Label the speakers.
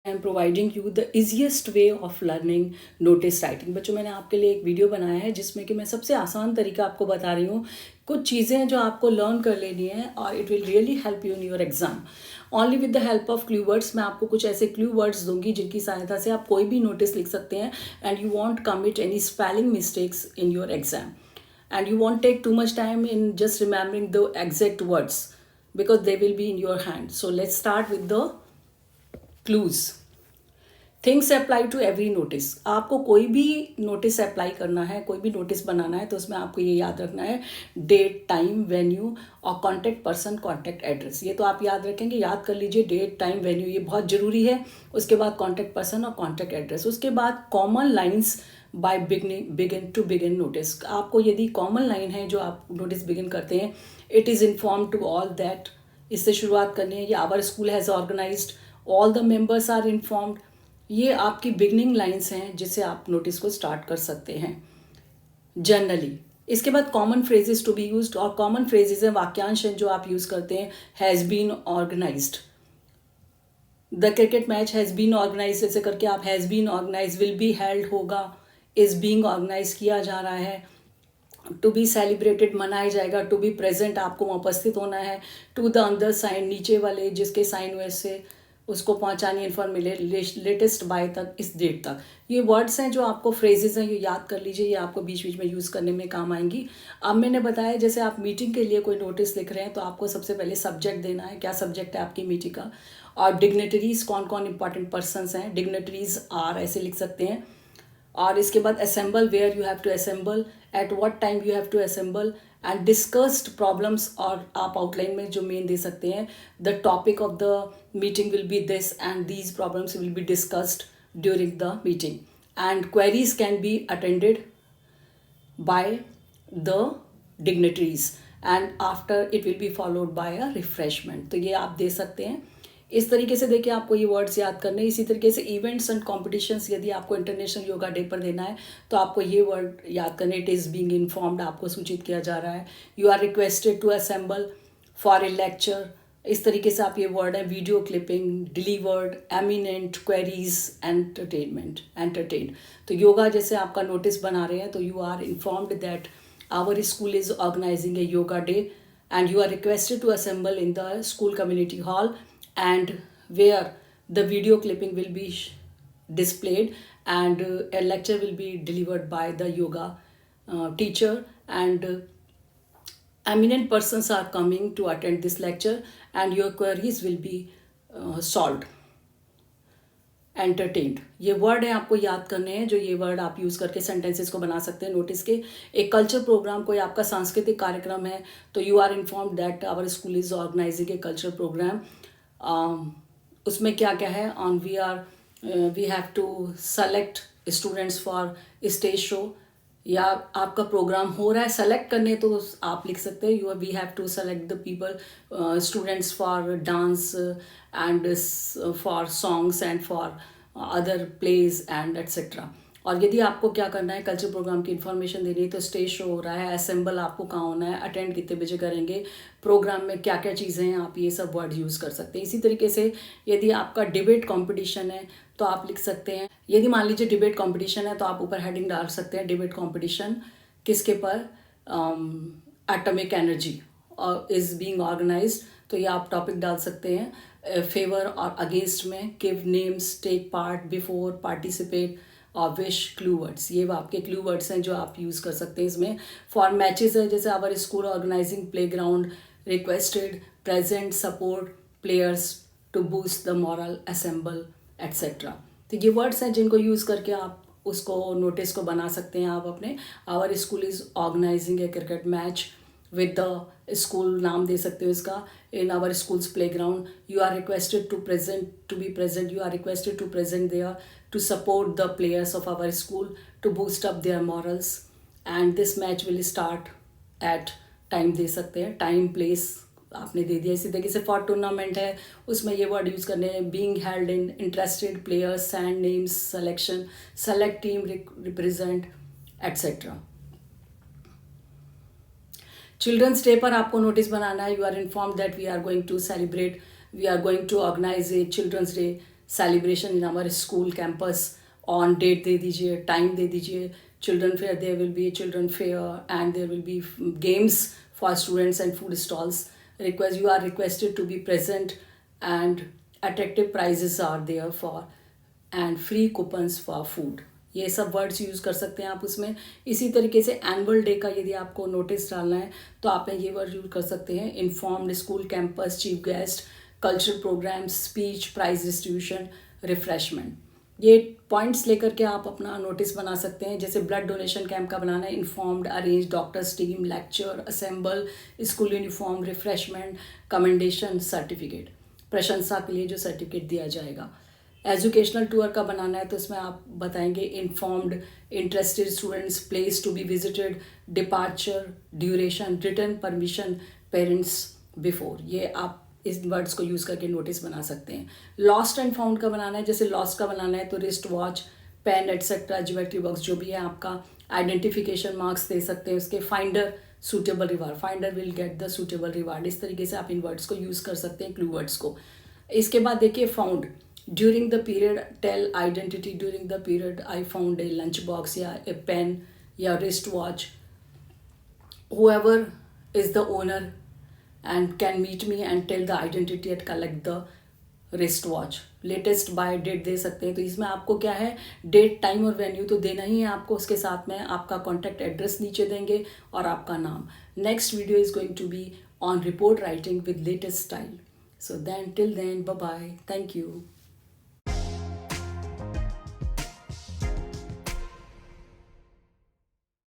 Speaker 1: I am providing you the easiest way of learning notice writing. बच्चों, मैंने आपके लिए एक वीडियो बनाया है जिसमें कि मैं सबसे आसान तरीका आपको बता रही हूँ, कुछ चीज़ें जो आपको लर्न कर लेनी है और it will really help you in your exam. Only with the help of clue words. मैं आपको कुछ ऐसे क्लू वर्ड्स दूंगी जिनकी सहायता से आप कोई भी नोटिस लिख सकते हैं and you want commit any spelling mistakes in your exam, and you won't take too much time in just remembering the exact words because they will be in your hand. So let's start with the clues. Things apply to every notice. आपको कोई भी notice apply करना है, कोई भी notice बनाना है तो उसमें आपको ये याद रखना है डेट, टाइम, वेन्यू और कॉन्टैक्ट पर्सन, कॉन्टैक्ट एड्रेस। ये तो आप याद रखेंगे, याद कर लीजिए, डेट, टाइम, वेन्यू ये बहुत ज़रूरी है। उसके बाद कॉन्टैक्ट पर्सन और कॉन्टैक्ट एड्रेस। उसके बाद common lines by begin to begin notice. आपको यदि कॉमन लाइन है जो आप नोटिस बिगिन करते हैं, it is inform to all that, इससे शुरुआत करनी है। ये our school has organized, all the members are informed. ये आपकी बिगनिंग लाइंस हैं जिससे आप नोटिस को स्टार्ट कर सकते हैं जनरली। इसके बाद common phrases to be used, और कॉमन फ्रेजेस हैं, वाक्यांश हैं जो आप यूज़ करते हैं। Has been organized, the cricket match has been organize, ऐसे करके आप has been organize, will be held होगा, इज़ बीइंग ऑर्गेनाइज किया जा रहा है, टू बी सेलिब्रेटेड मनाया जाएगा, टू बी प्रेजेंट आपको वहाँ उपस्थित होना है, टू द अंदर साइन नीचे वाले जिसके साइन वैसे उसको पहुंचानी इन्फॉर्मेशन लेटेस्ट बाय तक, इस डेट तक। ये वर्ड्स हैं जो आपको फ्रेजेस हैं, ये याद कर लीजिए, ये आपको बीच बीच में यूज़ करने में काम आएंगी। अब मैंने बताया जैसे आप मीटिंग के लिए कोई नोटिस लिख रहे हैं तो आपको सबसे पहले सब्जेक्ट देना है, क्या सब्जेक्ट है आपकी मीटिंग का, और डिग्नेटरीज कौन कौन इंपॉर्टेंट पर्सनस हैं, डिग्नेटरीज आर ऐसे लिख सकते हैं। और इसके बाद assemble, where you have to assemble, at what time you have to assemble, and discussed problems, और आप आउटलाइन में जो मेन दे सकते हैं, the topic of the meeting will be this and these problems will be discussed during the meeting, and queries can be attended by the dignitaries and after it will be followed by a refreshment. तो ये आप दे सकते हैं। इस तरीके से देखिए आपको ये वर्ड्स याद करने। इसी तरीके से इवेंट्स एंड कॉम्पिटिशन्स, यदि आपको इंटरनेशनल योगा डे पर देना है तो आपको ये वर्ड याद करने, इट इज़ बीइंग इन्फॉर्म्ड, आपको सूचित किया जा रहा है। You are requested to assemble for a lecture, इस तरीके से आप ये वर्ड है। Video clipping, delivered, eminent, queries, entertain. तो योगा जैसे आपका नोटिस बना रहे हैं तो you are informed that our school is organizing a yoga day and you are requested to assemble in the school community hall, and where the video clipping will be displayed, and a lecture will be delivered by the yoga teacher, and eminent persons are coming to attend this lecture, and your queries will be solved. Entertained, ये word है आपको याद करने हैं, जो ये word आप use करके सेंटेंसेस को बना सकते हैं नोटिस के। एक कल्चर प्रोग्राम, कोई आपका सांस्कृतिक कार्यक्रम है तो you are informed that our school is organising a culture program. उसमें क्या क्या है, on we have to select students for stage show, या आपका प्रोग्राम हो रहा है, सेलेक्ट करने तो आप लिख सकते हैं you we have to select the people students for dance and for songs and for other plays and etcetera. और यदि आपको क्या करना है, कल्चर प्रोग्राम की इन्फॉर्मेशन देनी है, तो स्टेज शो हो रहा है, असेंबल आपको कहाँ होना है, अटेंड कितने बजे करेंगे, प्रोग्राम में क्या क्या चीज़ें हैं, आप ये सब वर्ड यूज़ कर सकते हैं। इसी तरीके से यदि आपका डिबेट कॉम्पिटिशन है तो आप लिख सकते हैं, यदि मान लीजिए डिबेट कॉम्पिटिशन है तो आप ऊपर हेडिंग डाल सकते हैं, डिबेट कॉम्पिटिशन किसके पर, atomic energy is being organized, तो ये आप टॉपिक डाल सकते हैं। फेवर और अगेंस्ट में, give names, take part, before, participate और विश, क्लू वर्ड्स, ये आपके क्लू वर्ड्स हैं जो आप यूज़ कर सकते हैं इसमें। फॉर मैचेस है, जैसे our school organizing play ground, requested, present, support players to boost the moral, assemble, etcetera. तो ये वर्ड्स हैं जिनको यूज़ करके आप उसको नोटिस को बना सकते हैं आप अपने। Our school is organising a cricket match with the school, नाम दे सकते हो इसका, in our school's play ground, you are requested to be present, you are requested to present there to support the players of our school to boost up their morals, and this match will start at, time दे सकते हैं, time place आपने दे दिया। इसी तरीके से for tournament है, उसमें ये वर्ड यूज़ करने हैं, being held in, interested players, send names, selection, select team, represent, etcetera. Children's day पर आपको नोटिस बनाना है, you are inform that we are going to celebrate, we are going to organise a children's day celebration in our school campus, on date दे दीजिए, time दे दीजिए. Children fair, there will be children fair and there will be games for students and food stalls. You are requested to be present, and attractive prizes are there for, and free coupons for food. ये सब words use कर सकते हैं आप उसमें. इसी तरीके से एनुअल डे का यदि आपको नोटिस डालना है तो आपने ये वर्ड यूज़ कर सकते हैं: informed school campus, chief guest, cultural programs, speech, prize distribution, refreshment. ये पॉइंट्स लेकर के आप अपना नोटिस बना सकते हैं. जैसे ब्लड डोनेशन कैंप का बनाना है: informed, arrange, doctors team, lecture, assemble, school uniform, refreshment, commendation, certificate, प्रशंसा के लिए जो सर्टिफिकेट दिया जाएगा. एजुकेशनल टूर का बनाना है तो इसमें आप बताएंगे: informed, interested students, place to be visited, departure, duration, return permission, parents before. ये आप इस वर्ड्स को यूज़ करके नोटिस बना सकते हैं. लॉस्ट एंड फाउंड का बनाना है. जैसे लॉस्ट का बनाना है तो wrist watch, pen etcetera, geometry box, जो भी है आपका आइडेंटिफिकेशन मार्क्स दे सकते हैं उसके. Finder, suitable reward, finder will get the suitable reward. इस तरीके से आप इन वर्ड्स को यूज़ कर सकते हैं, क्लू वर्ड्स को. इसके बाद देखिए found. During the period tell identity. During the period I found a lunch box या ए पेन या wrist watch. whoever is the owner and can meet me and tell the identity and collect the wrist watch. Latest by date दे सकते हैं. तो इसमें आपको क्या है, डेट, टाइम और वेन्यू तो देना ही है आपको. उसके साथ में आपका कॉन्टैक्ट एड्रेस नीचे देंगे और आपका नाम. Next video is going to be on report writing with latest style. So then till then, bye bye, thank you.